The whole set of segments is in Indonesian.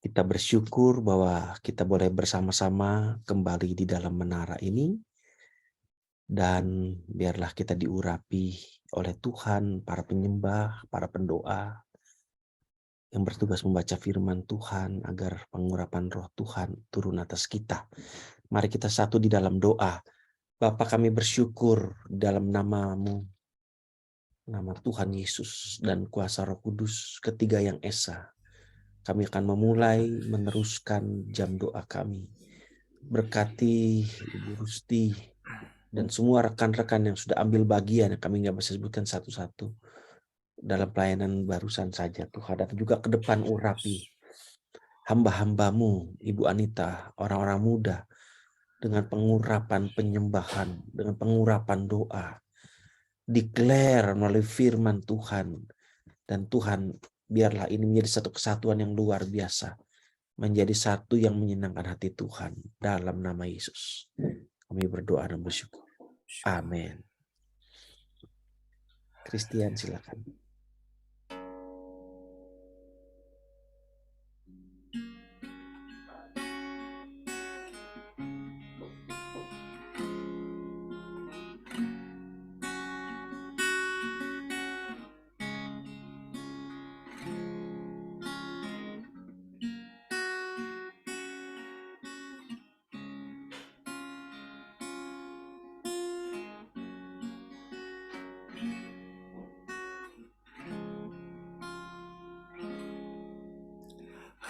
Kita bersyukur bahwa kita boleh bersama-sama kembali di dalam menara ini, dan biarlah kita diurapi oleh Tuhan, para penyembah, para pendoa, yang bertugas membaca firman Tuhan agar pengurapan roh Tuhan turun atas kita. Mari kita satu di dalam doa. Bapa, kami bersyukur dalam nama-Mu, nama Tuhan Yesus dan kuasa Roh Kudus, ketiga yang esa. Kami akan memulai meneruskan jam doa kami. Berkati Ibu Rusti dan semua rekan-rekan yang sudah ambil bagian, yang kami nggak bisa sebutkan satu-satu dalam pelayanan barusan saja Tuhan, dan juga ke depan urapi hamba-hambamu, Ibu Anita, orang-orang muda, dengan pengurapan penyembahan, dengan pengurapan doa, declare melalui firman Tuhan. Dan Tuhan, biarlah ini menjadi satu kesatuan yang luar biasa, menjadi satu yang menyenangkan hati Tuhan. Dalam nama Yesus kami berdoa dan bersyukur. Amin. Christian, silakan.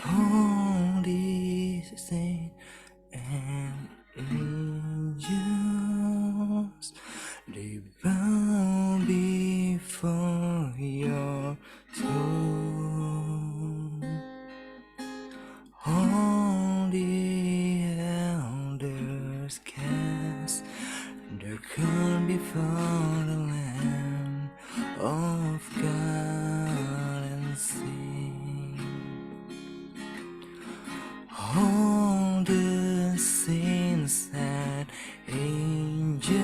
Holy Saint and angels, they bow before your throne. All the elders cast their crown before the Lamb of God and sing. All the saints and angels,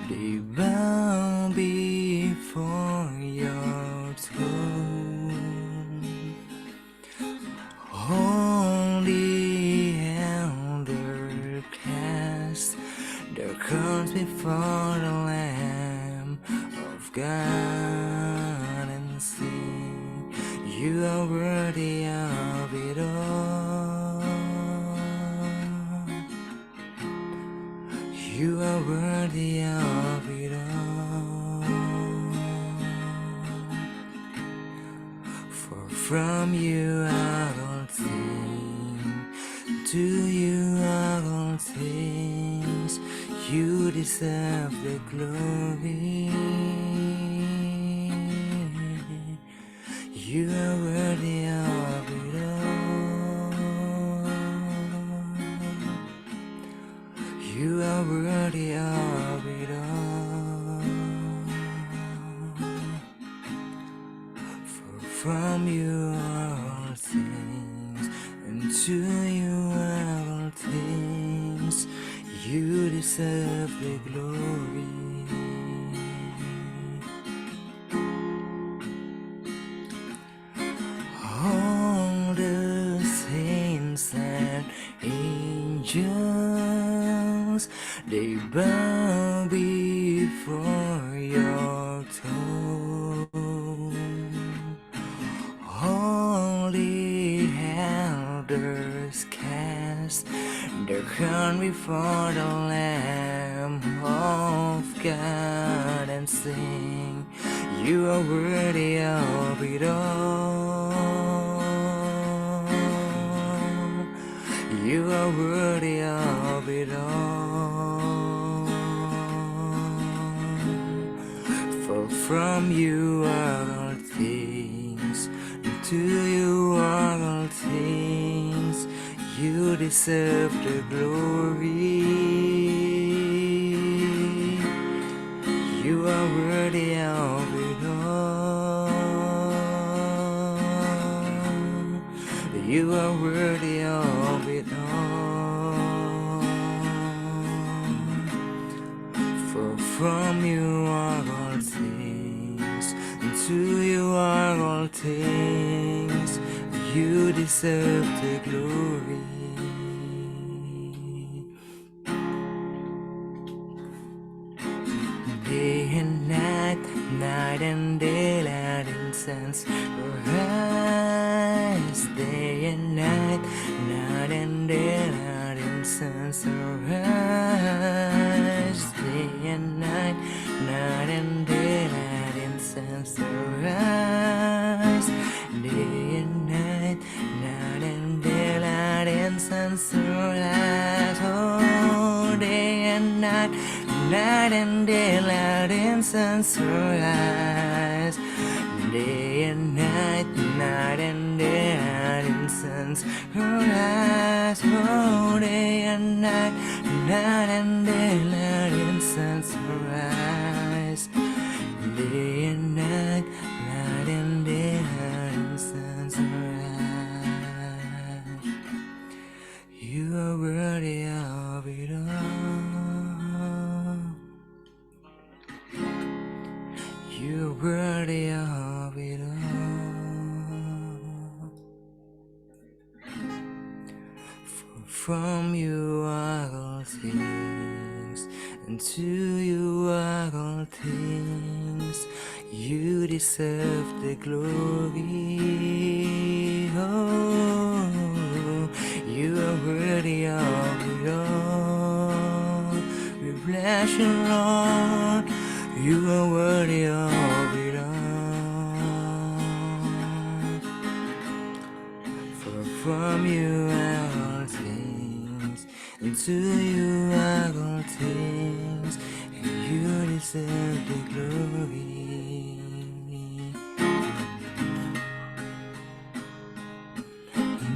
they bow before your throne. All the elders cast their crowns before the Lamb of God and sing, you are worthy of it all. You are worthy of it all. For from you are all things, to you are all things, you deserve the glory. You are worthy of it all. You are worthy of it all. For from you are all things, and to you are all things, you deserve the glory. All the saints and angels, they bow before your throne. All the elders cast their crown before the Lamb of God and sing, you are worthy of it all. You are worthy of it all. For from you are all things, and to you are all things, you deserve the glory. You are worthy of it all. You are worthy of it all. For from you are all things, and to you are all things, You deserve the glory. Day and night, night and day, light incense arise. Day and night, night and day, light incense arise. Day and night, night and day, light incense arise. Day and night, night and day, light incense arise. Oh, day and night. Night and day, light incense arise. Day and night, night and day, light incense arise. Oh, day and night, night and day, light incense arise. Day and night, night and day, light incense arise. You are worthy of it all. You're worthy of it all. For from you are all things, and to you are all things. You deserve the glory. Oh, you are worthy of it all. We bless you, Lord. You are worthy of it all. For from you are all things, and to you are all things, and you deserve the glory.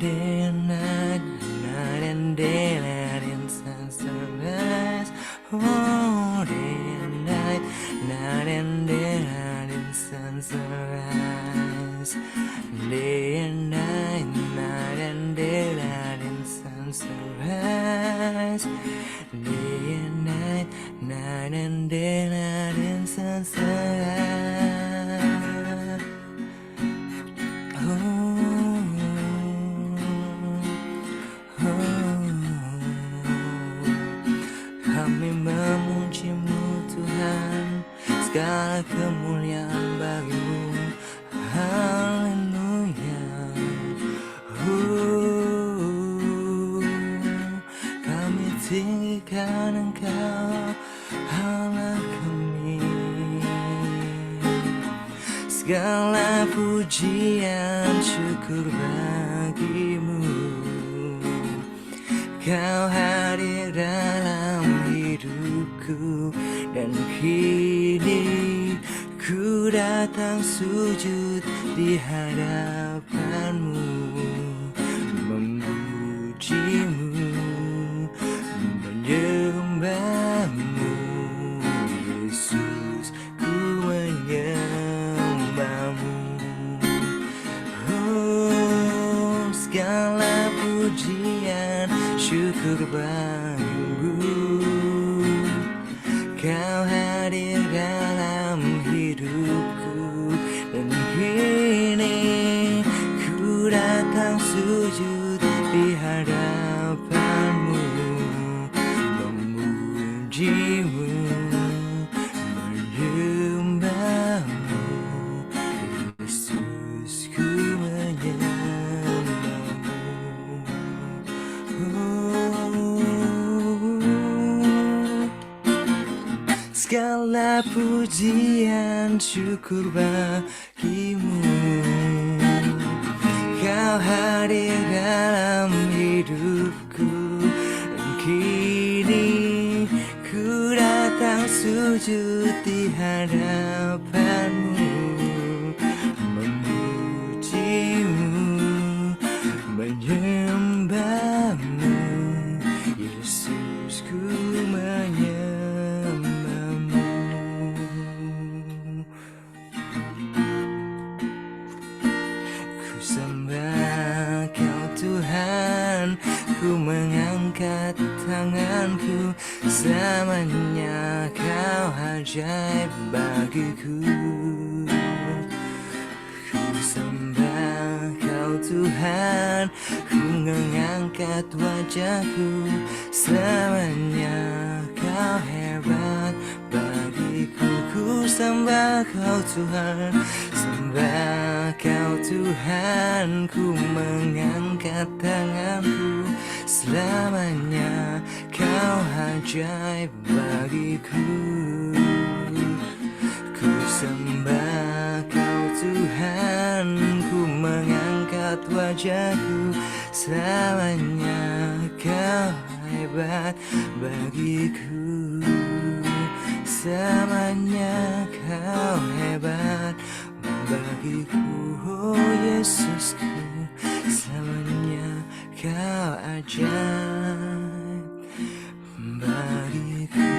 Day and night, night and day, light incense arise. Oh, day and night, night and day, light incense arise. Day and night, night and day, light incense arise. Day and night, night and day, light incense arise. Kami memuji-Mu Tuhan, segala kemuliaan bagi-Mu. Haleluya. Kami tinggikan Engkau, Allah kami. Segala pujian syukur bagi-Mu. Kau hadir dalam hidupku, dan kini ku datang sujud di hadapan-Mu, memuji-Mu, menyembah-Mu. Yesus, ku menyembah-Mu. Oh, segala pujian syukur bagi-Mu. Kau hadir dalam hidupku, dan kini ku datang sujud di hadapan-Mu, memuji-Mu, menyembah-Mu. Yesus, ku menyembah-Mu. Segala pujian syukur bagi-Mu. Kau hadir dalam hidupku, dan kini ku datang sujud di hadapan-Mu, memuji-Mu, menyembah-Mu. Yesus, ku menyembah-Mu. Ku sembah Kau Tuhan, ku mengangkat tanganku, selamanya Kau ajaib bagiku. Ku sembah Kau Tuhan. Ku mengangkat wajahku, selamanya Kau hebat bagiku. Ku sembah Kau Tuhan, sembah Kau Tuhan. Ku mengangkat tanganku, selamanya Kau ajaib bagiku. Ku sembah Kau Tuhan, ku mengangkat wajahku, selamanya Kau hebat bagiku. Selamanya Kau hebat bagiku, oh Yesusku. Selamanya Kau ajaib bagiku.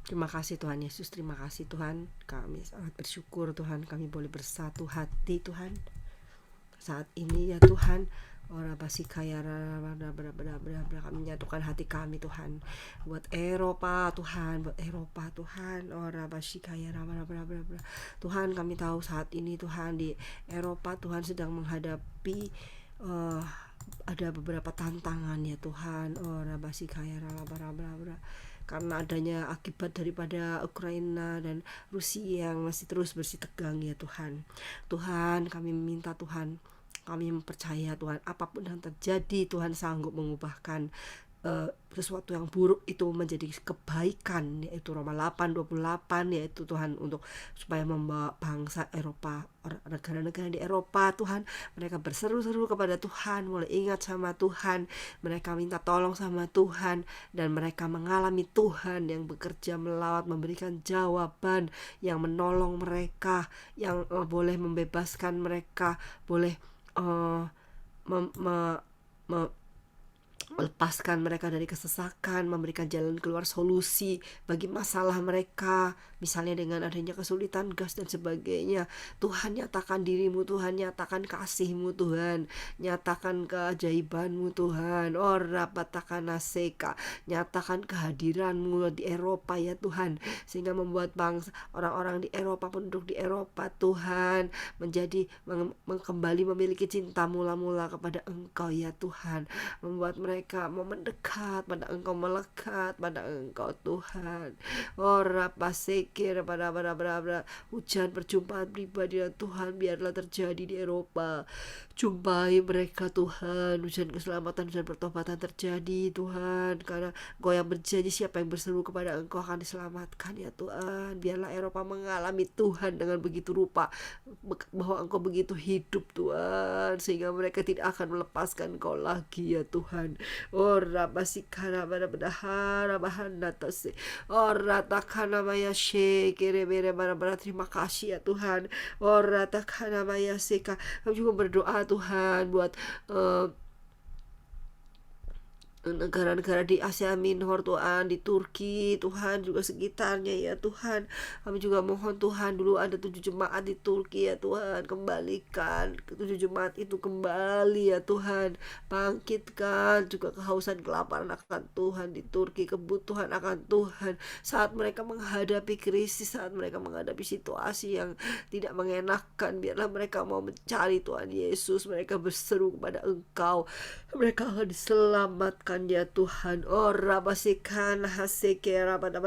Terima kasih Tuhan Yesus, terima kasih Tuhan. Kami sangat bersyukur Tuhan, kami boleh bersatu hati Tuhan saat ini ya Tuhan. Ora basikaya kami menyatukan hati kami Tuhan buat Eropa Tuhan, buat Eropa Tuhan. Ora basikaya Tuhan, kami tahu saat ini Tuhan di Eropa Tuhan sedang menghadapi ada beberapa tantangan ya Tuhan. Ora basikaya karena adanya akibat daripada Ukraina dan Rusia yang masih terus bersitegang ya Tuhan. Tuhan, kami meminta Tuhan, kami percaya Tuhan, apapun yang terjadi Tuhan sanggup mengubahkan sesuatu yang buruk itu menjadi kebaikan, yaitu Roma 8:28, yaitu Tuhan untuk supaya membawa bangsa Eropa, negara-negara di Eropa Tuhan, mereka berseru-seru kepada Tuhan, mulai ingat sama Tuhan, mereka minta tolong sama Tuhan, dan mereka mengalami Tuhan yang bekerja melawat, memberikan jawaban yang menolong mereka, yang boleh membebaskan mereka, boleh melepaskan mereka dari kesesakan, memberikan jalan keluar, solusi bagi masalah mereka, misalnya dengan adanya kesulitan gas dan sebagainya. Tuhan, nyatakan dirimu Tuhan, nyatakan kasihmu Tuhan, nyatakan keajaibanmu Tuhan. Ora patakana seka, nyatakan kehadiranmu di Eropa ya Tuhan, sehingga membuat bangsa orang-orang di Eropa, penduduk di Eropa Tuhan, menjadi kembali memiliki cinta mula-mula kepada Engkau ya Tuhan, membuat mereka mau mendekat pada Engkau, melekat pada Engkau Tuhan. Ora pasekir pada hujan perjumpaan pribadi ya Tuhan, biarlah terjadi di Eropa. Jumpai mereka Tuhan, hujan keselamatan, hujan pertobatan terjadi Tuhan, karena Engkau yang berjanji siapa yang berseru kepada Engkau akan diselamatkan ya Tuhan. Biarlah Eropa mengalami Tuhan dengan begitu rupa, bahwa Engkau begitu hidup Tuhan, sehingga mereka tidak akan melepaskan Engkau lagi ya Tuhan. Ora basikana pada bedahara bahana tase, ora takana maya shekere bere bara. Terima kasih ya Tuhan. Ora takana maya seka. Kami juga berdoa Tuhan buat negara-negara di Asia Minor Tuhan, di Turki Tuhan, juga sekitarnya ya Tuhan. Kami juga mohon Tuhan, dulu ada 7 jemaat di Turki ya Tuhan, kembalikan ke 7 jemaat itu kembali ya Tuhan, bangkitkan juga kehausan kelaparan akan Tuhan di Turki, kebutuhan akan Tuhan saat mereka menghadapi krisis, saat mereka menghadapi situasi yang tidak mengenakan. Biarlah mereka mau mencari Tuhan Yesus, mereka berseru kepada Engkau, mereka akan diselamatkan ya Tuhan. Ora basikan hasekera pada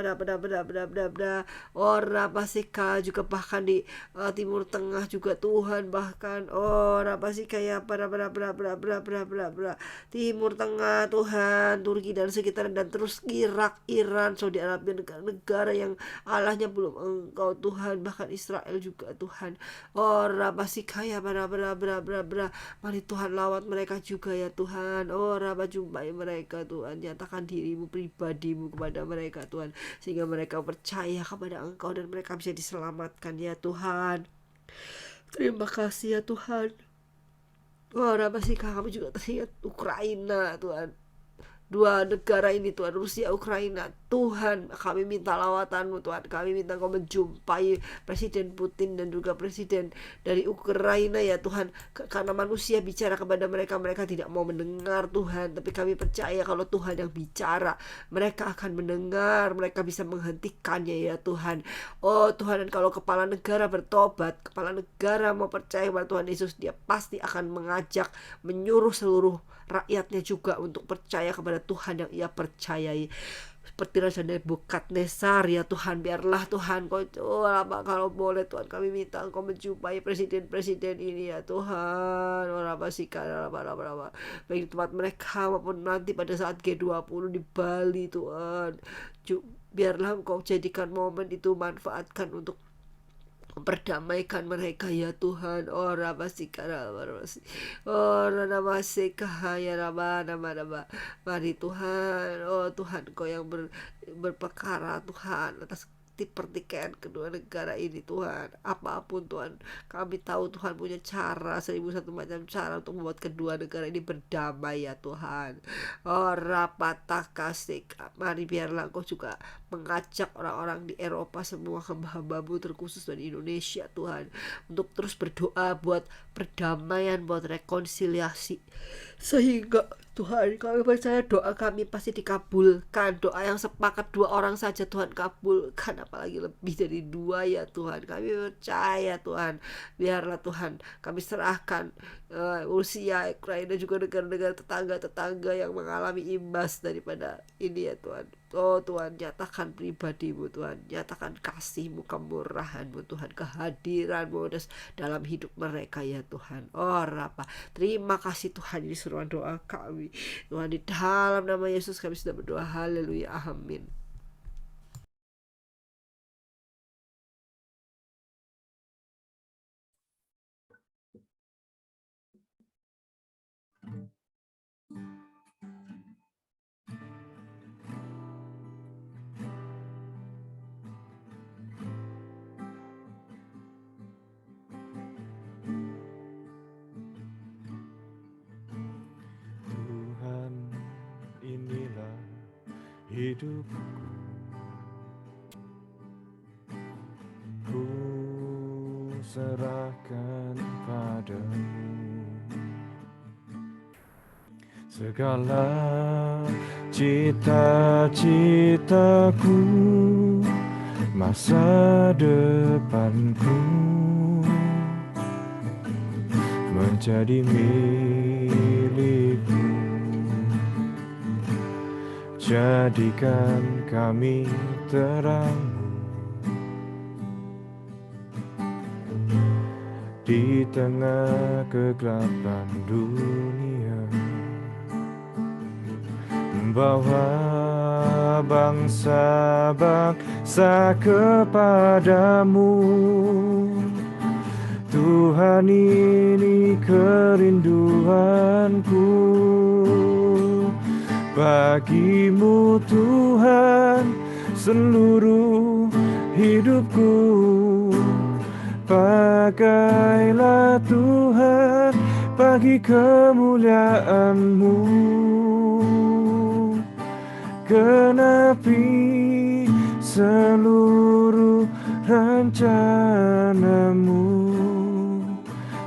ora basika, juga bahkan di Timur Tengah juga Tuhan, bahkan ora basika ya pada Timur Tengah Tuhan, Turki dan sekitar, dan terus Irak, Iran, Saudi Arabia, negara-negara yang Allahnya belum Engkau Tuhan, bahkan Israel juga Tuhan. Ora basika ya pada mari Tuhan lawat mereka juga ya Tuhan. Ora jumpai mereka Tuhan, nyatakan dirimu, pribadimu kepada mereka Tuhan, sehingga mereka percaya kepada Engkau dan mereka bisa diselamatkan ya Tuhan. Terima kasih ya Tuhan. Ora basika, kami juga teringat Ukraina Tuhan, dua negara ini Tuhan, Rusia Ukraina. Tuhan, kami minta lawatan-Mu Tuhan, kami minta Kau menjumpai Presiden Putin dan juga Presiden dari Ukraina ya Tuhan. Karena manusia bicara kepada mereka, mereka tidak mau mendengar Tuhan, tapi kami percaya kalau Tuhan yang bicara, mereka akan mendengar, mereka bisa menghentikannya ya Tuhan. Oh Tuhan, dan kalau kepala negara bertobat, kepala negara mau percaya kepada Tuhan Yesus, dia pasti akan mengajak, menyuruh seluruh rakyatnya juga untuk percaya kepada Tuhan yang ia percayai. Seperti Raja Nebukadnezar ya Tuhan, biarlah Tuhan Kau, kalau boleh Tuhan, kami minta Engkau menjumpai presiden-presiden ini ya Tuhan, baik di tempat mereka maupun nanti pada saat G20 di Bali Tuhan. Biarlah Engkau jadikan momen itu, manfaatkan untuk perdamaikan mereka ya Tuhan. Ora basikara barasi, ora namasika ya raba nama. Mari Tuhan, oh Tuhan Kau yang berperkara Tuhan atas pertikaian kedua negara ini Tuhan. Apapun Tuhan, kami tahu Tuhan punya cara, 1001 macam cara untuk membuat kedua negara ini berdamai ya Tuhan. Oh rapatah kasih, mari biarlah Kau juga mengajak orang-orang di Eropa semua, hamba-hambamu terkhusus dari Indonesia Tuhan, untuk terus berdoa buat perdamaian, buat rekonsiliasi, sehingga Tuhan, kami percaya doa kami pasti dikabulkan. Doa yang sepakat 2 orang saja Tuhan kabulkan, apalagi lebih dari 2 ya Tuhan. Kami percaya Tuhan, biarlah Tuhan kami serahkan Rusia, Ukraina, juga negara-negara tetangga-tetangga yang mengalami imbas daripada ini ya Tuhan. Oh Tuhan, nyatakan pribadi-Mu Tuhan, nyatakan kasih-Mu, kemurahan-Mu Tuhan, kehadiran-Mu dalam hidup mereka ya Tuhan. Oh Rapa, terima kasih Tuhan, ini seruan doa kami Tuhan, di dalam nama Yesus kami sudah berdoa, haleluya, amin. Tuhan, inilah hidupku, ku serahkan padamu segala cita-citaku, masa depanku menjadi milikmu. Jadikan kami terang di tengah kegelapan dunia, membawa bangsa-bangsa kepadamu. Tuhan, ini kerinduanku, bagimu Tuhan seluruh hidupku. Pakailah Tuhan bagi kemuliaan-Mu, genapi seluruh rencana-Mu,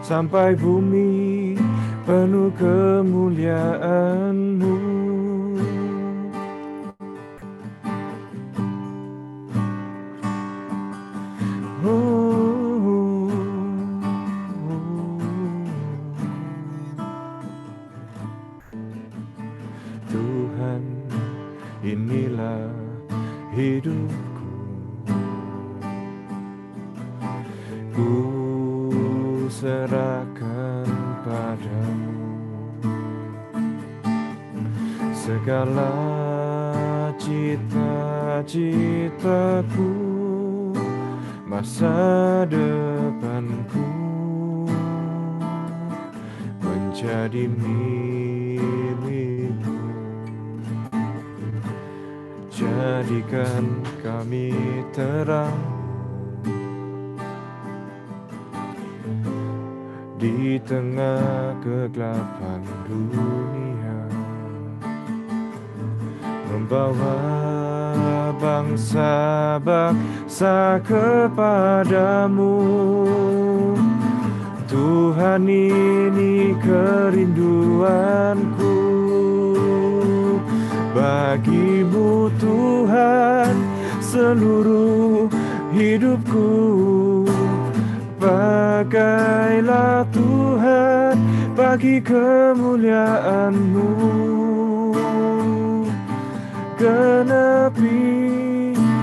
sampai bumi penuh kemuliaan-Mu. Tuhan, inilah hidupku, ku serahkan padamu segala cita-citaku, masa depanku menjadi milikmu. Jadikan kami terang di tengah kegelapan dunia, membawa bangsa-bangsa kepadamu. Tuhan, ini kerinduanku, bagimu Tuhan seluruh hidupku. Pakailah Tuhan bagi kemuliaan-Mu, genapi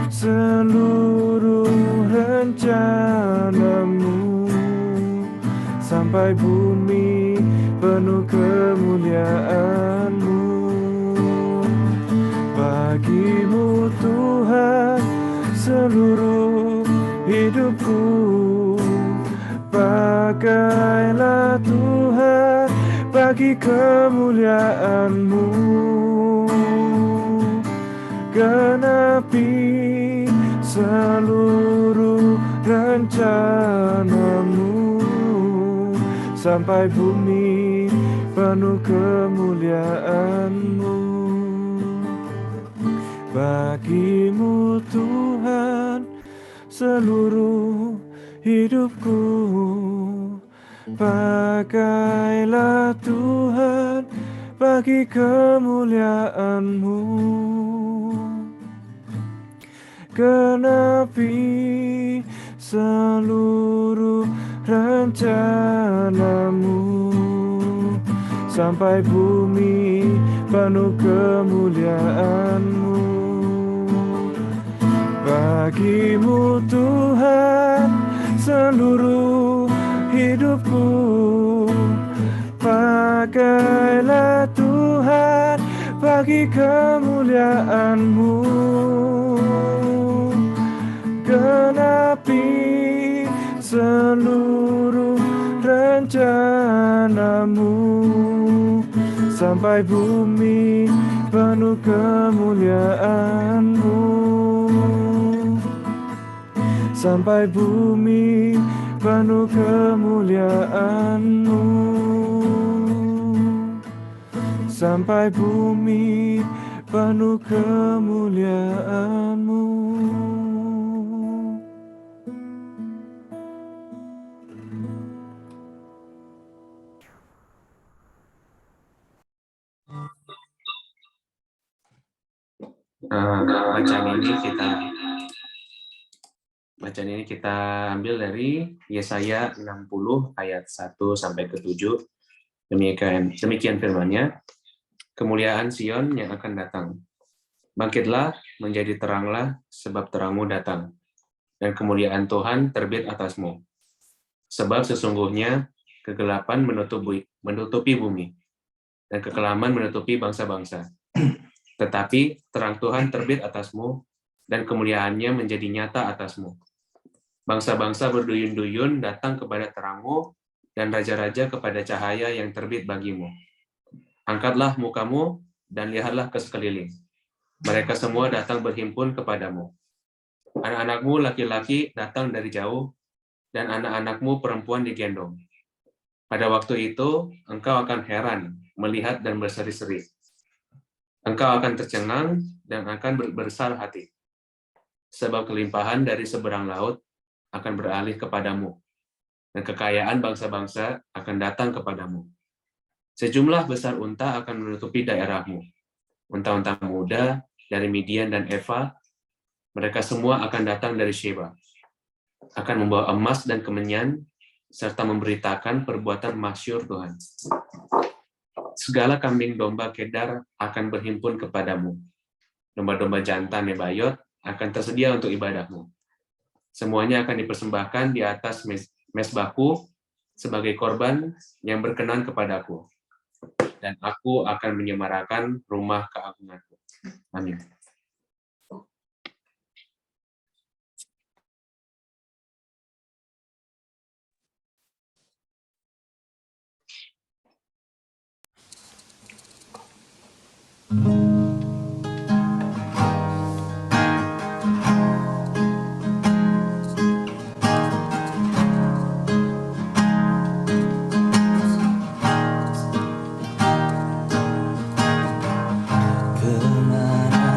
seluruh rencana-Mu, sampai bumi penuh kemuliaan-Mu. Bagimu Tuhan seluruh hidupku, pakailah Tuhan bagi kemuliaan-Mu, genapi seluruh rencana-Mu, sampai bumi penuh kemuliaan-Mu. Bagimu Tuhan seluruh hidupku, pakailah Tuhan bagi kemuliaan-Mu, genapi seluruh rencana-Mu, sampai bumi penuh kemuliaan-Mu. Bagimu Tuhan seluruh hidupku, pakailah Tuhan bagi kemuliaan-Mu, genapi seluruh rencana-Mu, sampai bumi penuh kemuliaan-Mu, sampai bumi penuh kemuliaan-Mu, sampai bumi penuh kemuliaan-Mu. Bacaan ini kita ambil dari Yesaya 60 ayat 1 sampai ke 7. Demikian firman-Nya, kemuliaan Sion yang akan datang. Bangkitlah, menjadi teranglah, sebab terangmu datang, dan kemuliaan Tuhan terbit atasmu. Sebab sesungguhnya kegelapan menutupi bumi, dan kekelaman menutupi bangsa-bangsa. Tetapi terang Tuhan terbit atasmu, dan kemuliaannya menjadi nyata atasmu. Bangsa-bangsa berduyun-duyun datang kepada terangmu, dan raja-raja kepada cahaya yang terbit bagimu. Angkatlah mukamu, dan lihatlah ke sekeliling. Mereka semua datang berhimpun kepadamu. Anak-anakmu laki-laki datang dari jauh, dan anak-anakmu perempuan digendong. Pada waktu itu, engkau akan heran, melihat dan berseri-seri. Engkau akan tercengang, dan akan berbesar hati. Sebab kelimpahan dari seberang laut akan beralih kepadamu, dan kekayaan bangsa-bangsa akan datang kepadamu. Sejumlah besar unta akan menutupi daerahmu, unta-unta muda dari Midian dan Eva, mereka semua akan datang dari Sheba, akan membawa emas dan kemenyan, serta memberitakan perbuatan masyhur Tuhan. Segala kambing domba Kedar akan berhimpun kepadamu, domba-domba jantan Nebayot akan tersedia untuk ibadahmu. Semuanya akan dipersembahkan di atas mezbahku sebagai korban yang berkenan kepadaku, dan aku akan menyemarakan rumah keagunganku. Amin. Kemana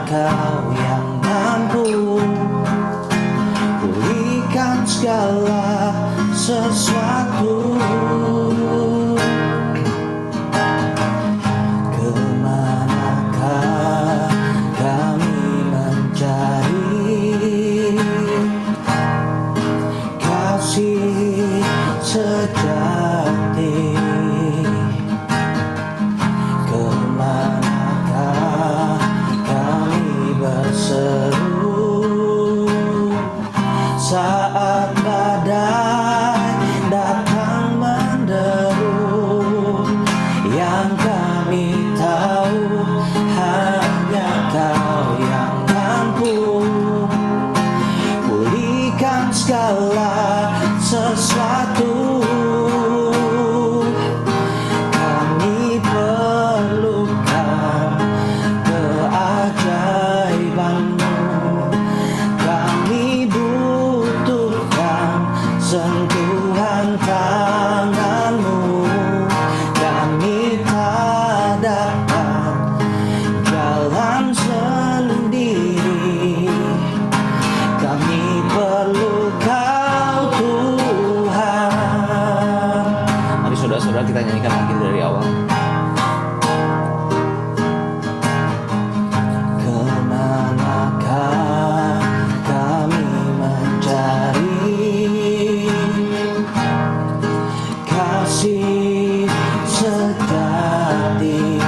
Kau yang mampu pulihkan segala sesuatu. Kemanakah kami mencari kasih sejati? Kemanakah kami berseru saat badai datang menderu? Yang kami tahu hanya Kau yang mampu pulihkan segala sesuatu. Kami perlukan keajaiban-Mu, kami butuhkan sentuhan tangan-Mu. Kami tak dapat jalan sendiri, kami perlu Kau Tuhan. Mari saudara-saudara kita nyanyikan lagi dari awal. Kemanakah kami mencari kasih sejati?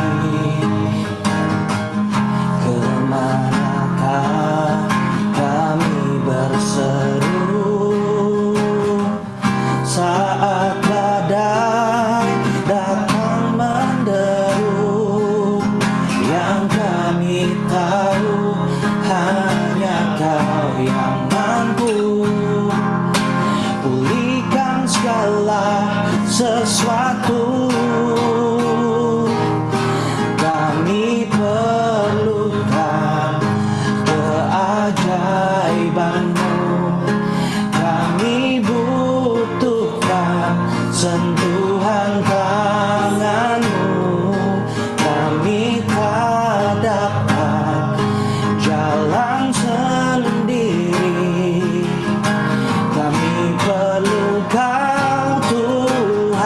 Kemanakah kami berseru saat badai datang menderu? Yang kami tahu hanya Kau yang mampu pulihkan segala sesuatu. Kami perlukan keajaiban-Mu, kami butuhkan sentuhan tangan-Mu. Kami tak dapat jalan sendiri, kami perlu Kau Tuhan.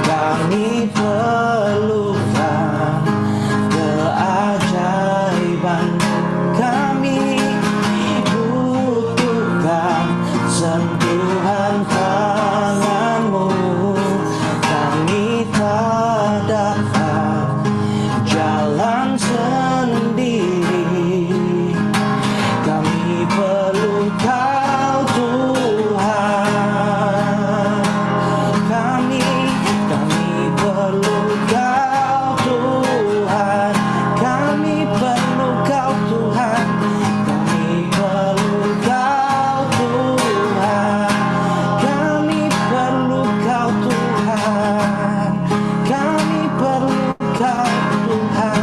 Kami perlukan keajaiban-Mu, kami butuhkan sentuhan tangan-Mu. Kami tak dapat jalan sendiri, kami perlu Kau Tuhan. Kami perlu Kau Tuhan. Kami perlu Kau Tuhan. Kami perlu Kau Tuhan. Kami perlu Kau Tuhan. Kami perlu Kau Tuhan.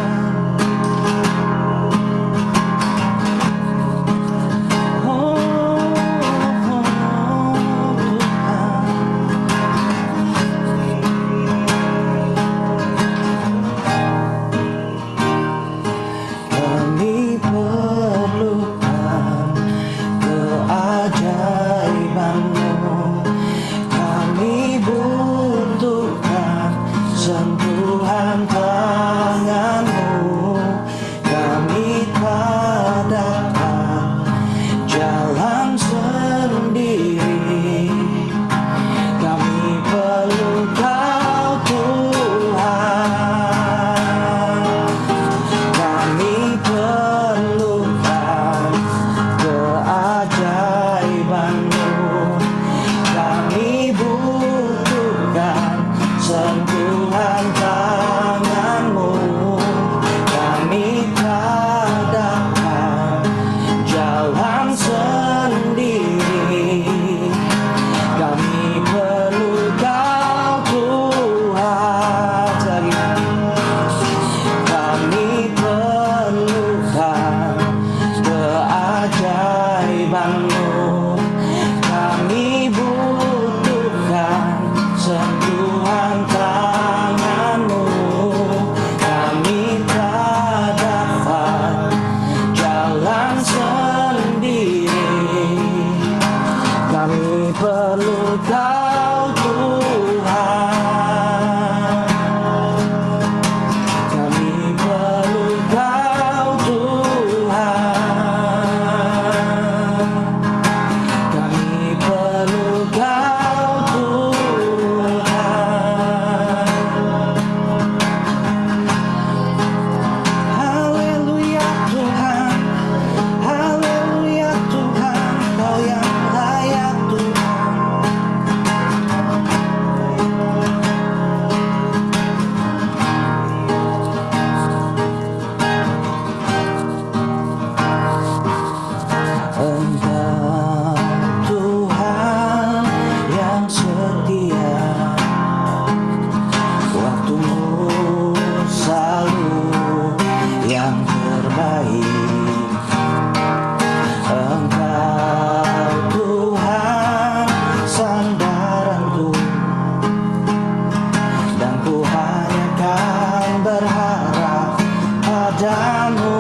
padamu.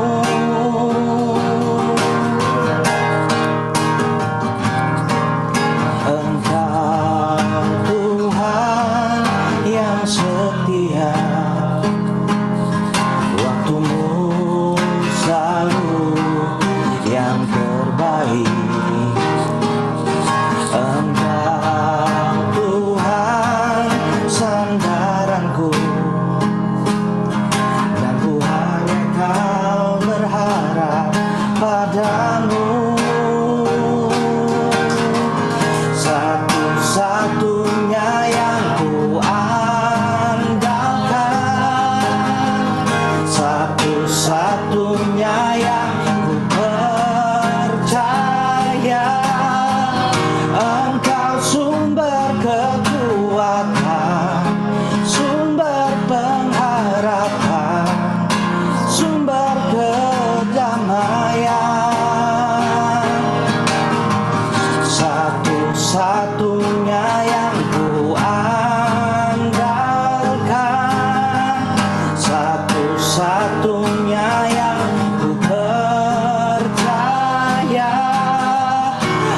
Engkau Tuhan yang setia, waktumu selalu yang terbaik. Engkau Tuhan sandaranku, dan ku hanya kau berharap padamu. Satu-satunya yang ku andalkan, satu-satunya yang ku percaya. Engkau sumber kekuatan, sumber pengharapan, sumber kedamaian. Satu-satunya yang ku andalkan, satu-satunya yang ku percaya.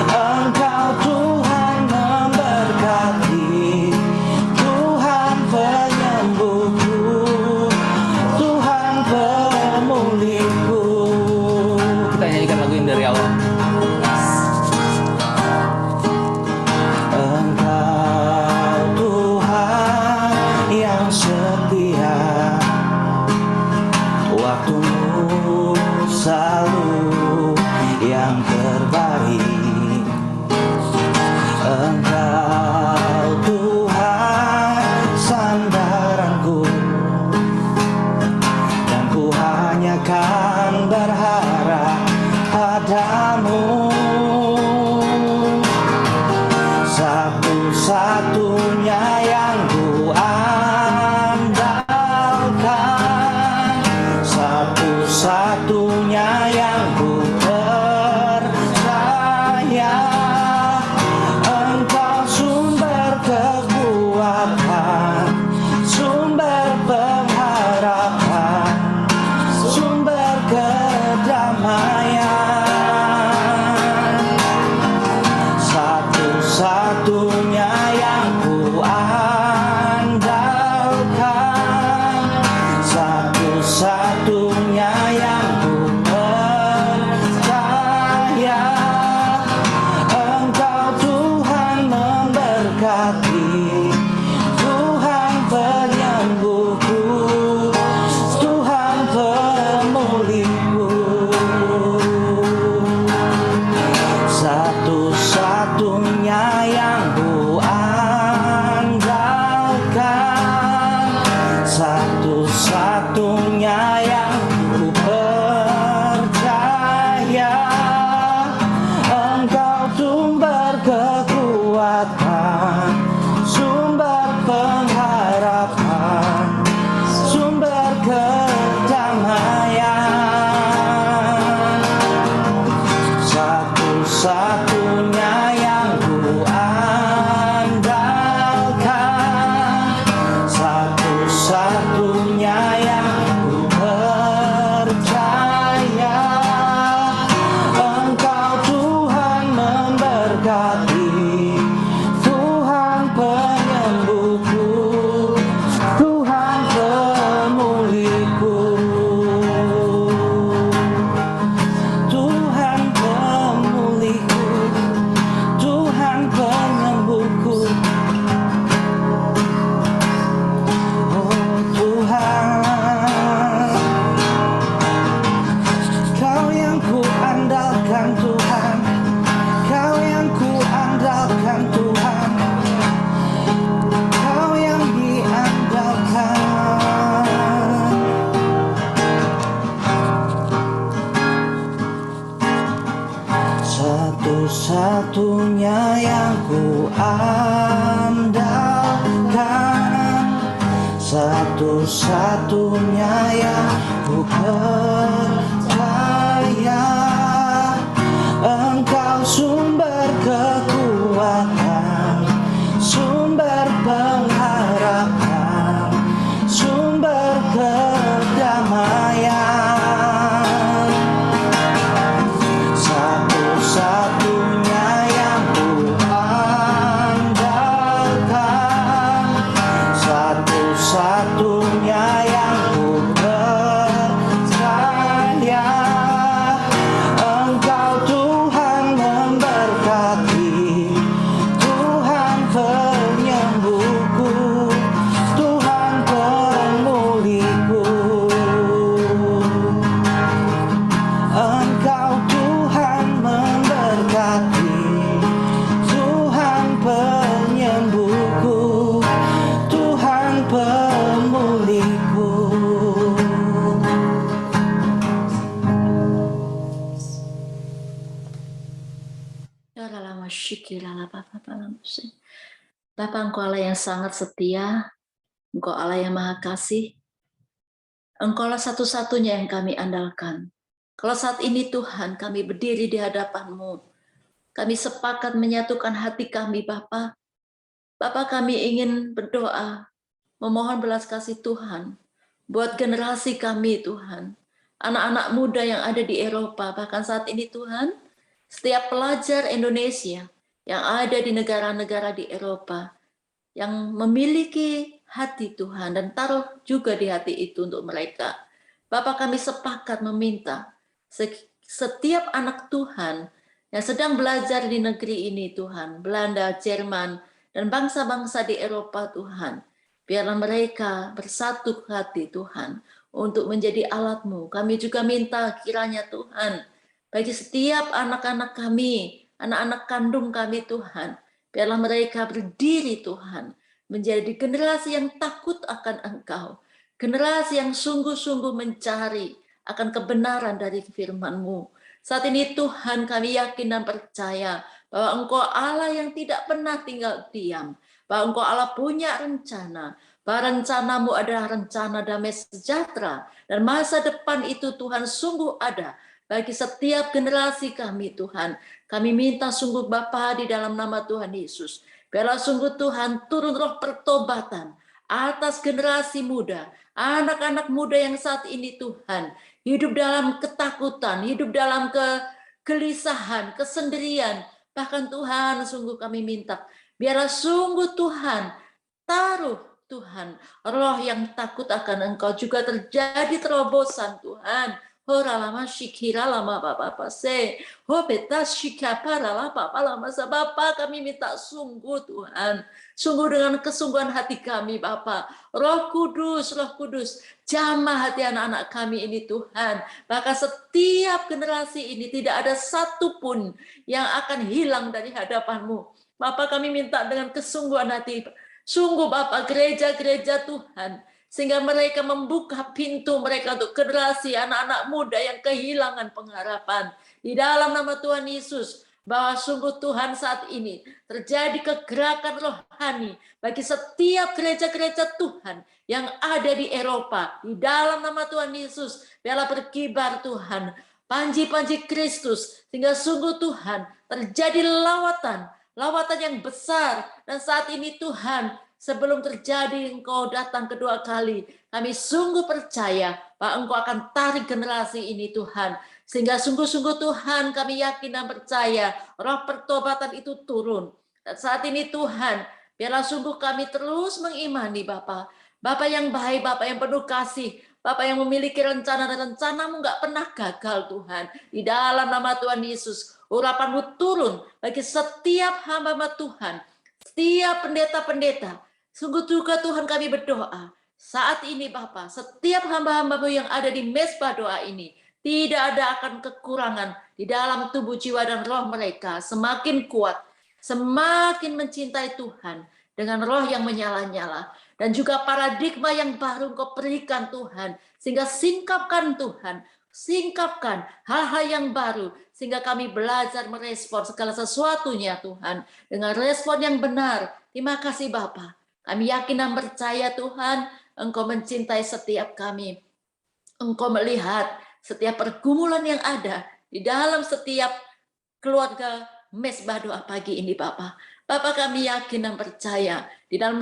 Engkau Tuhan memberkati, Tuhan penyembuhku, Tuhan pemulihku. Kita nyanyikan lagu ini dari awal. Engkau Tuhan yang setia, waktumu selalu yang terbaik. Engkau Tuhan sandaranku, dan ku hanya kan berharap padamu. Satu-satunya yang ku andalkan, satu-satunya yang ku percaya. Engkau sumber kekuatan, sumber pengharapan, sumber kedamaian. Satu-satunya yang ku andalkan, satu-satunya yang ku percaya. Engkau Tuhan memberkati, Tuhan penyembuhku, Tuhan pemulihku. Satu-satunya yang ku andalkan, satu-satunya yang ku percaya. Engkau sumber kekuatan, sumber pengharapan, sumber kedamaian. Satu-satunya yang ku andalkan, satu-satunya yang ku percaya. Engkau Tuhan memberkati, Tuhan penyembuhku, Tuhan pemulihku, Tuhan pemulihku, Tuhan penyembuhku. Oh Tuhan, Kau yang ku andalkan Tuhan, Kau yang ku andalkan Tuhan, Kau yang diandalkan. Satu-satunya yang ku andalkan, satu-satunya yang ku percaya. Engkau sumber kekuatan, sumber pengharapan, sumber kedamaian. Bapa, Engkau Allah yang sangat setia, Engkau Allah yang maha kasih, Engkaulah satu-satunya yang kami andalkan. Kalau saat ini Tuhan kami berdiri di hadapan-Mu, kami sepakat menyatukan hati kami Bapa. Bapa, kami ingin berdoa, memohon belas kasih Tuhan, buat generasi kami Tuhan, anak-anak muda yang ada di Eropa, bahkan saat ini Tuhan, setiap pelajar Indonesia yang ada di negara-negara di Eropa, yang memiliki hati Tuhan dan taruh juga di hati itu untuk mereka. Bapak, kami sepakat meminta setiap anak Tuhan yang sedang belajar di negeri ini Tuhan, Belanda, Jerman, dan bangsa-bangsa di Eropa Tuhan, biarlah mereka bersatu hati Tuhan untuk menjadi alat-Mu. Kami juga minta kiranya Tuhan, bagi setiap anak-anak kami, anak-anak kandung kami Tuhan, biarlah mereka berdiri Tuhan, menjadi generasi yang takut akan Engkau, generasi yang sungguh-sungguh mencari akan kebenaran dari firman-Mu. Saat ini Tuhan kami yakin dan percaya bahwa Engkau Allah yang tidak pernah tinggal diam, bahwa Engkau Allah punya rencana, bahwa rencana-Mu adalah rencana damai sejahtera, dan masa depan itu Tuhan sungguh ada bagi setiap generasi kami Tuhan. Kami minta sungguh Bapa di dalam nama Tuhan Yesus, biarlah sungguh Tuhan turun roh pertobatan atas generasi muda, anak-anak muda yang saat ini Tuhan hidup dalam ketakutan, hidup dalam kegelisahan, kesendirian. Bahkan Tuhan sungguh kami minta, biarlah sungguh Tuhan taruh Tuhan roh yang takut akan Engkau, juga terjadi terobosan Tuhan. Ora lama shikira lama Bapak se, hopeta shikapara lama Bapak lama Bapa, kami minta sungguh Tuhan, sungguh dengan kesungguhan hati kami Bapak, Roh Kudus, jamah hati anak-anak kami ini Tuhan, maka setiap generasi ini tidak ada satupun yang akan hilang dari hadapan-Mu. Bapak, kami minta dengan kesungguhan hati, sungguh Bapak, gereja-gereja Tuhan, sehingga mereka membuka pintu mereka untuk generasi anak-anak muda yang kehilangan pengharapan. Di dalam nama Tuhan Yesus, bahwa sungguh Tuhan saat ini terjadi kegerakan rohani bagi setiap gereja-gereja Tuhan yang ada di Eropa. Di dalam nama Tuhan Yesus, biarlah berkibar Tuhan panji-panji Kristus, sehingga sungguh Tuhan terjadi lawatan yang besar. Dan saat ini Tuhan, sebelum terjadi Engkau datang kedua kali, kami sungguh percaya bahwa Engkau akan tarik generasi ini Tuhan, sehingga sungguh-sungguh Tuhan kami yakin dan percaya roh pertobatan itu turun. Dan saat ini Tuhan, biarlah sungguh kami terus mengimani Bapa yang baik, Bapa yang penuh kasih, Bapa yang memiliki rencana, dan rencana-Mu nggak pernah gagal Tuhan. Di dalam nama Tuhan Yesus, urapan-Mu turun bagi setiap hamba-Hamba Tuhan, setiap pendeta-pendeta. Sungguh juga Tuhan kami berdoa, saat ini Bapa, setiap hamba-hamba-Mu yang ada di mezbah doa ini, tidak ada akan kekurangan di dalam tubuh, jiwa, dan roh mereka. Semakin kuat, semakin mencintai Tuhan dengan roh yang menyala-nyala. Dan juga paradigma yang baru Engkau berikan Tuhan, sehingga singkapkan Tuhan, singkapkan hal-hal yang baru, sehingga kami belajar merespon segala sesuatunya Tuhan, dengan respon yang benar. Terima kasih Bapa. Kami yakin dan percaya Tuhan, Engkau mencintai setiap kami. Engkau melihat setiap pergumulan yang ada di dalam setiap keluarga mezbah doa pagi ini Bapak. Bapak, kami yakin dan percaya di dalam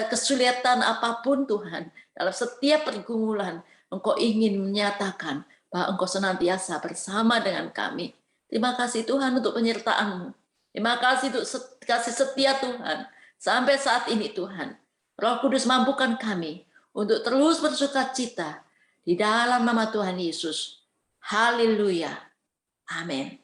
kesulitan apapun Tuhan, dalam setiap pergumulan, Engkau ingin menyatakan bahwa Engkau senantiasa bersama dengan kami. Terima kasih Tuhan untuk penyertaan-Mu. Terima kasih untuk kasih setia Tuhan. Sampai saat ini Tuhan, Roh Kudus mampukan kami untuk terus bersukacita di dalam nama Tuhan Yesus. Haleluya. Amin.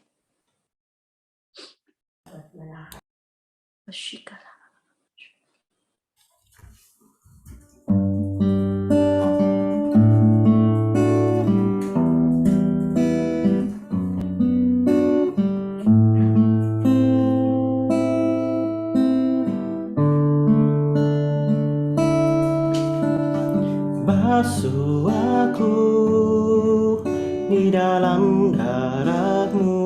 Basuh aku di dalam darah-Mu,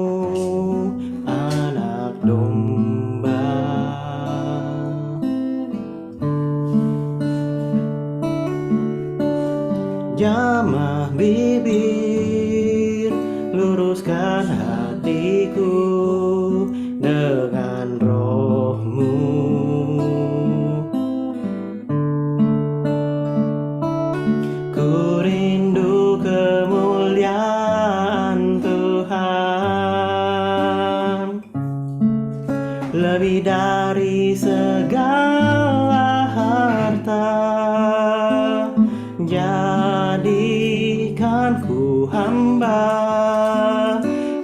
anak domba jadikan ku hamba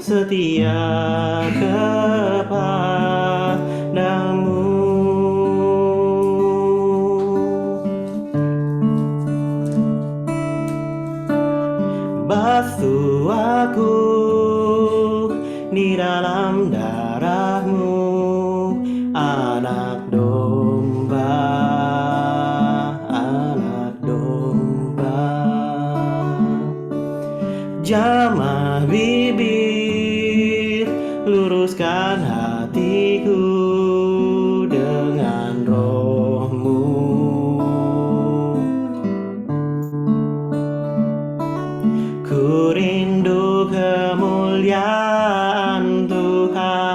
setia kepadamu. Basuh aku di dalam darah-Mu, anak domba, anak domba. Jamah bibir, luruskan hatiku dengan Roh-Mu. Ku rindu kemuliaan Tuhan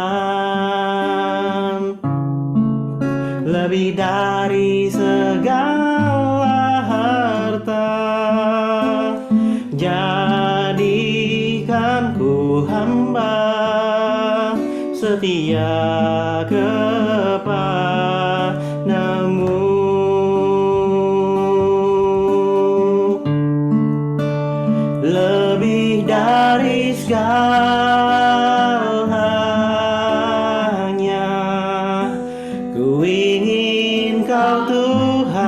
lebih dari segala harta. Jadikan ku hamba setia kepadamu. Lebih dari segalanya, ku ingin Kau Tuhan,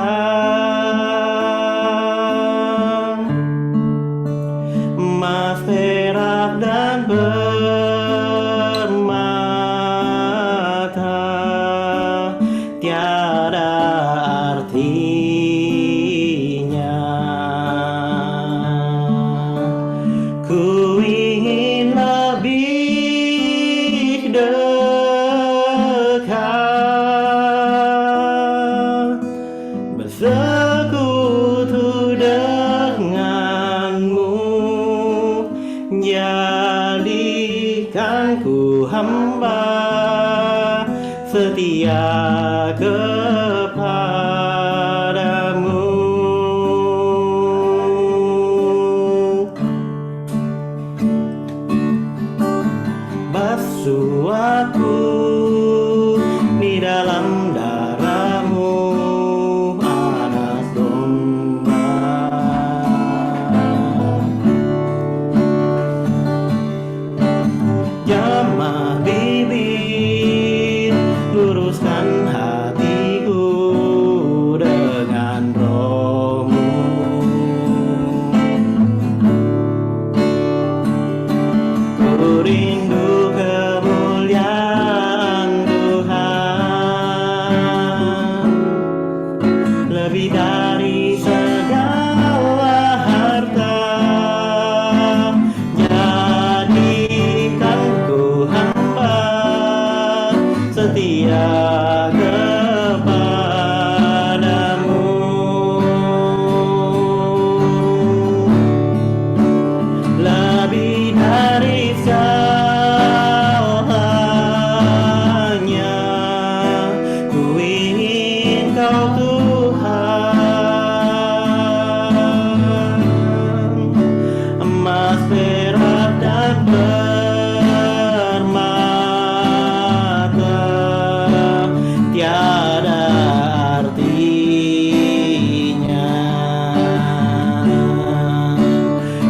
emas, perak, dan permata tiada artinya. Ku ingin lebih dekat, bersekutu denganmu. Jadikan ku hamba setia kepadamu. Basuh aku di dalam darah-Mu, anak domba. Jamah bibir, luruskan hatiku dengan Roh-Mu. Ku rindu kemuliaan Tuhan lebih dari segala harta. Jadikan ku hamba setia kepadamu. Lebih dari segalanya, ku ingin Kau Tuhan, emas, perak, dan permata tiada artinya.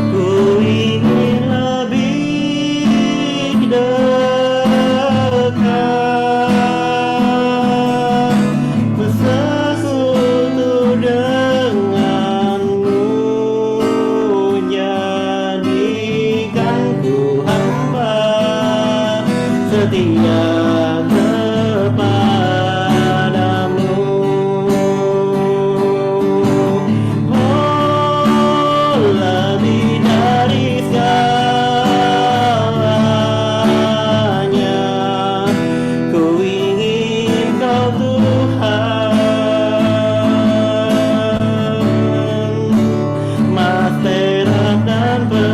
Ku ingin lebih dekat, bersekutu denganmu. Jadikan ku hamba setia kepadamu. Oh, lebih dari segalanya, ku ingin Kau Tuhan, emas, perak, dan permata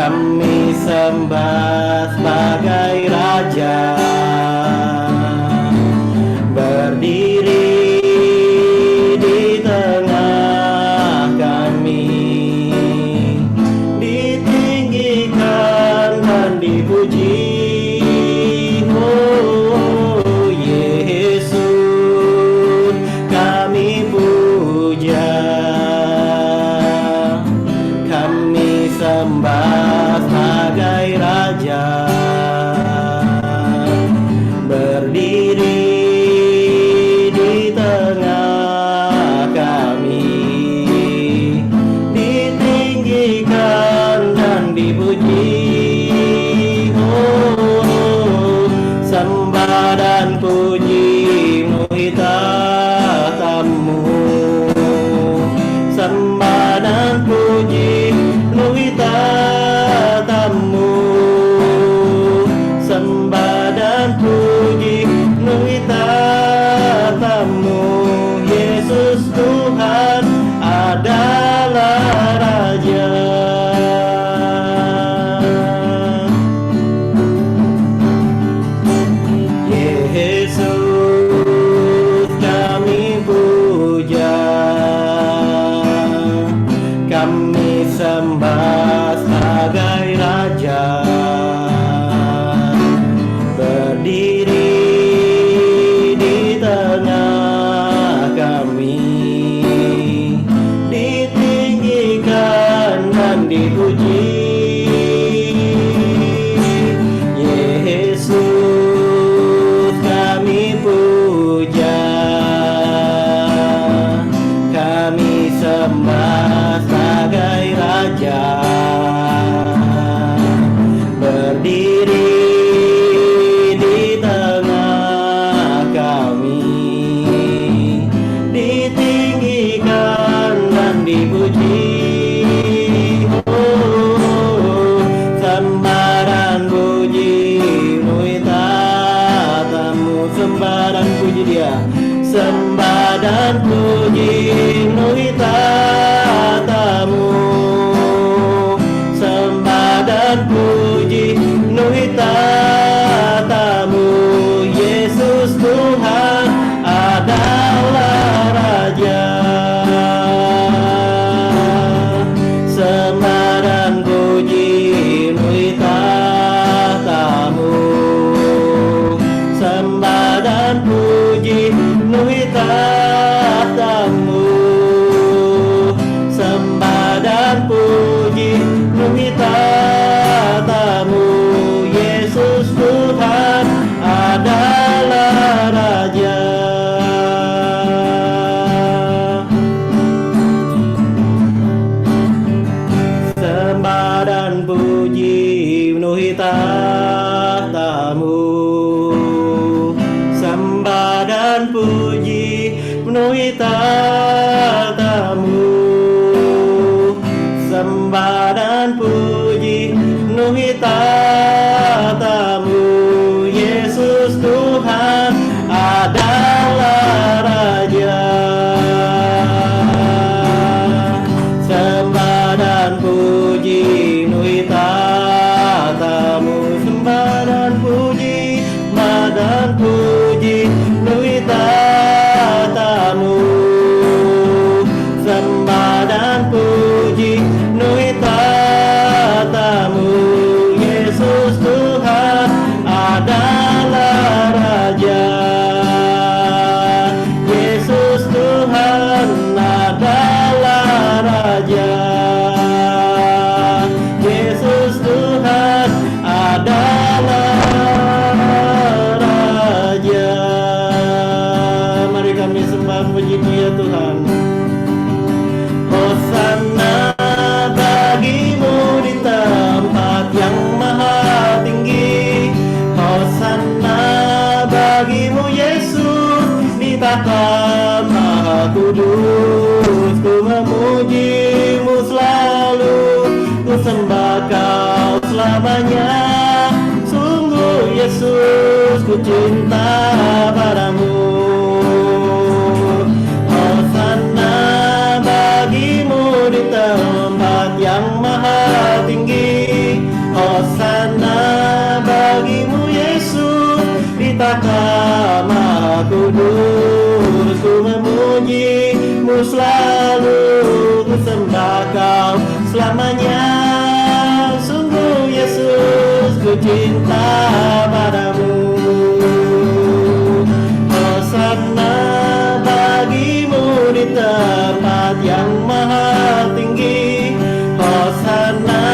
kami sembah sebagai Raja, berdiri di tengah kami, ditinggikan dan dipuji. Oh Yesus, kami puja, kami sembah sebagai Raja, berdiri di tengah kami, ditinggikan dan dipuji. Oh, sembah dan puji menuhi tahtamu, sembah dan puji menuhi tahtamu, sembah dan puji menuhi tahtamu. Yesus Tuhan adalah Raja. Yesus, kami puja, kami sembah sebagai Raja, berdiri di tengah kami, ditinggikan dan dipuji. Yesus, kami puja, kami sembah sebagai Raja, berdiri di tengah kami, ditinggikan dan dipuji. Oh, sembah dan puji menuhi tahtamu, sembah dan puji Dia, sembah dan puji menuhi tahtamu, sembah dan puji menuhi tahtamu. Yesus Tuhan adalah Raja, sembah dan puji menuhi tahtamu, sembah dan puji menuhi tahtamu, sembah dan puji menuhi tahtamu. Yesus Tuhan adalah Raja. Sembah dan puji menuhi tahtamu, sembah dan puji menuhi tahtamu, sembah dan puji menuhi tahtamu. Yesus Tuhan adalah Raja, sembah dan puji menuhi tahtamu, sembah dan puji, sembah dan puji menuhi tahtamu, sembah dan puji menuhi tahtamu. Yesus Tuhan adalah Raja, Yesus Tuhan adalah Raja, Yesus Tuhan adalah Raja. Mari kami sembah puji Dia Tuhan. Hosana bagimu di tempat yang maha tinggi, hosana bagimu Yesus di tahta maha kudus. Ku memujimu selalu, ku sembah Kau selamanya. Sungguh Yesus, ku cinta padamu. Hosana bagimu di tempat yang maha tinggi, Takkan Maha Kudus, ku memuji-Mu selalu, ku sembah Kau selamanya. Sungguh Yesus, ku cinta padamu. Hosana bagi-Mu di tempat yang maha tinggi. Hosana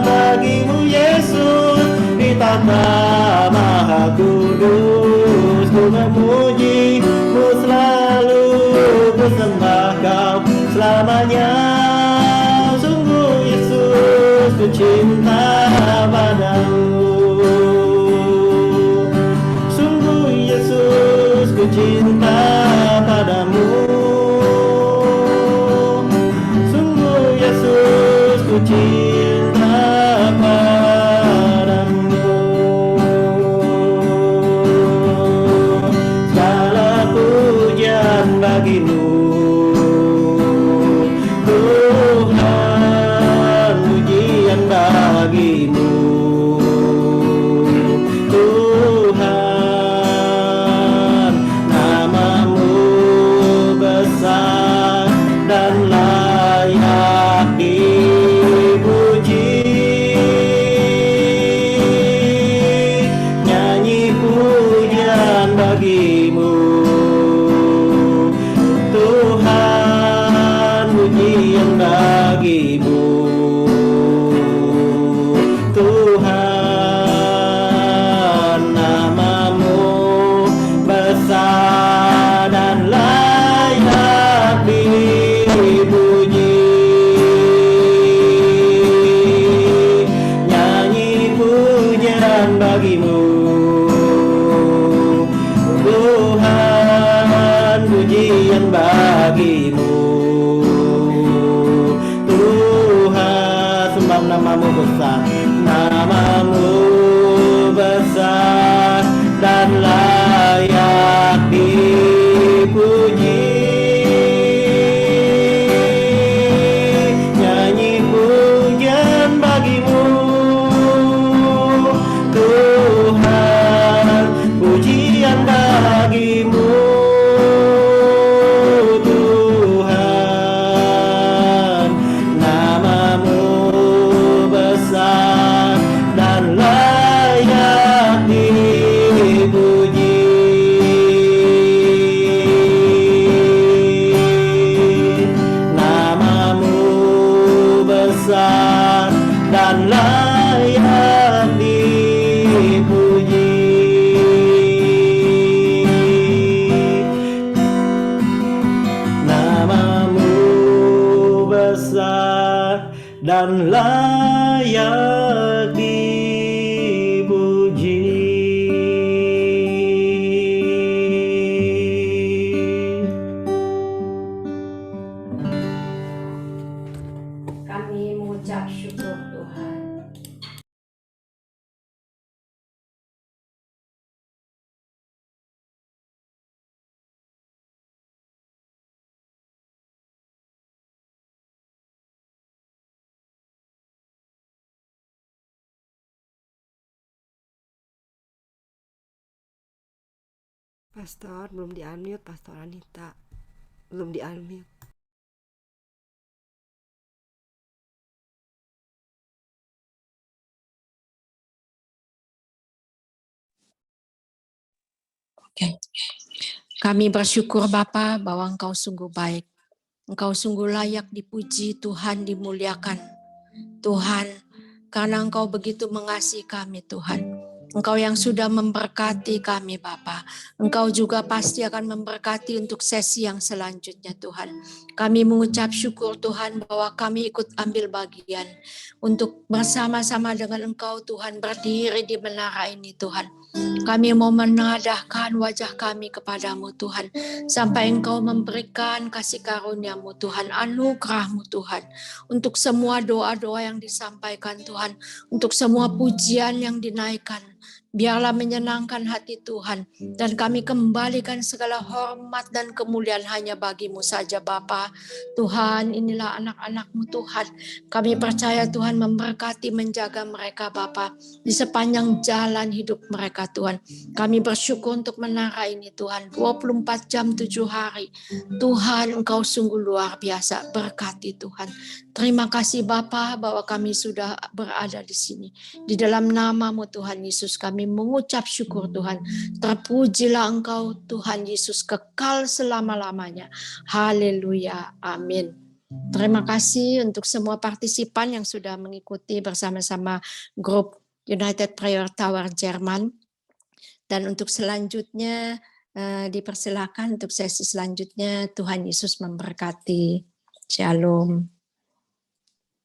bagi-Mu Yesus di tahta Maha Kudus. Ku memuji-Mu selalu, ku sembah Kau selamanya. Sungguh Yesus, ku cinta padamu. Sungguh Yesus, ku cinta padamu. Sungguh Yesus, ku cinta padamu. Segala pujian bagi-Mu Tuhan, pujian bagi-Mu Tuhan. Nama-Mu besar dan layak dipuji. Nyanyi pujian bagi-Mu Tuhan, pujian bagi-Mu Tuhan. Nama-Mu besar dan layak dipuji. Nyanyi pujian bagi-Mu Tuhan, pujian bagi-Mu Tuhan. Sembah nama-Mu besar, nama-Mu besar dan layak dipuji. Nyanyi pujian bagi-Mu Tuhan, pujian bagi-Mu Tuhan. Nama-Mu besar dan layak dipuji. Nama-Mu besar dan layak dipuji. Nama-Mu besar dan layak dipuji. Kami mengucap syukur Tuhan. Pastor, belum di-unmute, Pastor Anita. Belum di-unmute. Oke. Kami bersyukur Bapa bahwa Engkau sungguh baik. Engkau sungguh layak dipuji, Tuhan dimuliakan. Tuhan, karena Engkau begitu mengasihi kami Tuhan. Engkau yang sudah memberkati kami Bapa. Engkau juga pasti akan memberkati untuk sesi yang selanjutnya Tuhan. Kami mengucap syukur Tuhan bahwa kami ikut ambil bagian untuk bersama-sama dengan Engkau Tuhan berdiri di menara ini Tuhan. Kami mau menadahkan wajah kami kepadamu Tuhan. Sampai Engkau memberikan kasih karunia-Mu Tuhan, anugerah-Mu Tuhan. Untuk semua doa-doa yang disampaikan Tuhan. Untuk semua pujian yang dinaikkan biarlah menyenangkan hati Tuhan. Dan kami kembalikan segala hormat dan kemuliaan hanya bagi-Mu saja Bapa. Tuhan, inilah anak-anak-Mu Tuhan. Kami percaya Tuhan memberkati, menjaga mereka Bapa di sepanjang jalan hidup mereka Tuhan. Kami bersyukur untuk menara ini Tuhan, 24 jam 7 hari. Tuhan, Engkau sungguh luar biasa, berkati Tuhan. Terima kasih Bapa bahwa kami sudah berada di sini. Di dalam nama-Mu Tuhan Yesus kami mengucap syukur Tuhan. Terpujilah Engkau Tuhan Yesus kekal selama-lamanya. Haleluya. Amin. Terima kasih untuk semua partisipan yang sudah mengikuti bersama-sama grup United Prayer Tower Jerman. Dan untuk selanjutnya dipersilakan untuk sesi selanjutnya. Tuhan Yesus memberkati. Shalom.